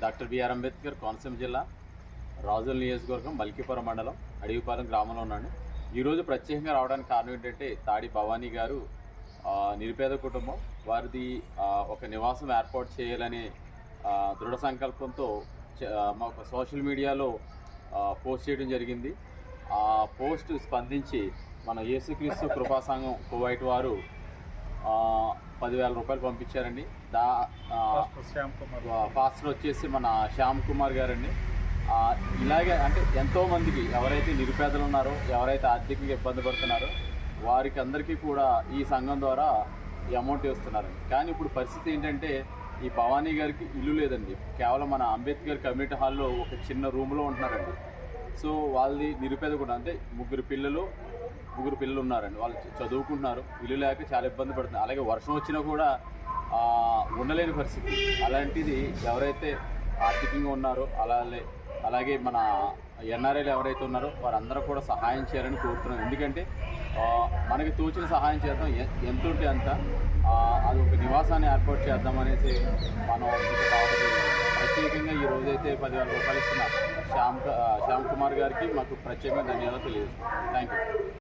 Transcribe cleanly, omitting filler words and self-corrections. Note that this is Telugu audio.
డాక్టర్ బిఆర్ అంబేద్కర్ కోనసీమ జిల్లా రాజుల నియోజకవర్గం మల్కీపురం మండలం అడవిపాలెం గ్రామంలో ఉన్నాను. ఈరోజు ప్రత్యేకంగా రావడానికి కారణం ఏంటంటే తాడి భవానీ గారు నిరుపేద కుటుంబం వారిది ఒక నివాసం ఏర్పాటు చేయాలని దృఢ సంకల్పంతో మాకు సోషల్ మీడియాలో పోస్ట్ చేయడం జరిగింది. ఆ పోస్ట్ స్పందించి మన యేసుక్రీస్తు కృపా సంఘం కువైట్ వారు 10,000 రూపాయలు పంపించారండి. ఫాస్టర్ వచ్చేసి మన శ్యామ్ కుమార్ గారండి. ఇలాగే అంటే ఎంతోమందికి ఎవరైతే నిరుపేదలు ఉన్నారో, ఎవరైతే ఆర్థికంగా ఇబ్బంది పడుతున్నారో వారికి అందరికీ కూడా ఈ సంఘం ద్వారా ఈ అమౌంట్ ఇస్తున్నారండి. కానీ ఇప్పుడు పరిస్థితి ఏంటంటే ఈ భవానీ గారికి ఇల్లు లేదండి. కేవలం మన అంబేద్కర్ కమ్యూనిటీ హాల్లో ఒక చిన్న రూమ్లో ఉంటున్నారండి. సో వాళ్ళది నిరుపేద కూడా అంటే ముగ్గురు పిల్లలు ఉన్నారండి. వాళ్ళు చదువుకుంటున్నారు, ఇల్లు లేక చాలా ఇబ్బంది పడుతున్నారు. అలాగే వర్షం వచ్చినా కూడా ఉండలేని పరిస్థితి. అలాంటిది ఎవరైతే ఆర్థికంగా ఉన్నారో అలాగే మన ఎన్ఆర్ఐలు ఎవరైతే ఉన్నారో వారందరూ కూడా సహాయం చేయాలని కోరుతున్నాం. ఎందుకంటే మనకి తోచిన సహాయం చేద్దాం, ఎంత ఉంటే అంత అది ఒక నివాసాన్ని ఏర్పాటు చేద్దామనేసి మనం ప్రత్యేకంగా ఈ రోజైతే 10,000 రూపాయలు ఇస్తున్న శ్యామ్ కుమార్ గారికి మాకు ప్రత్యేకంగా ధన్యవాదాలు తెలియజేస్తాం. Thank you.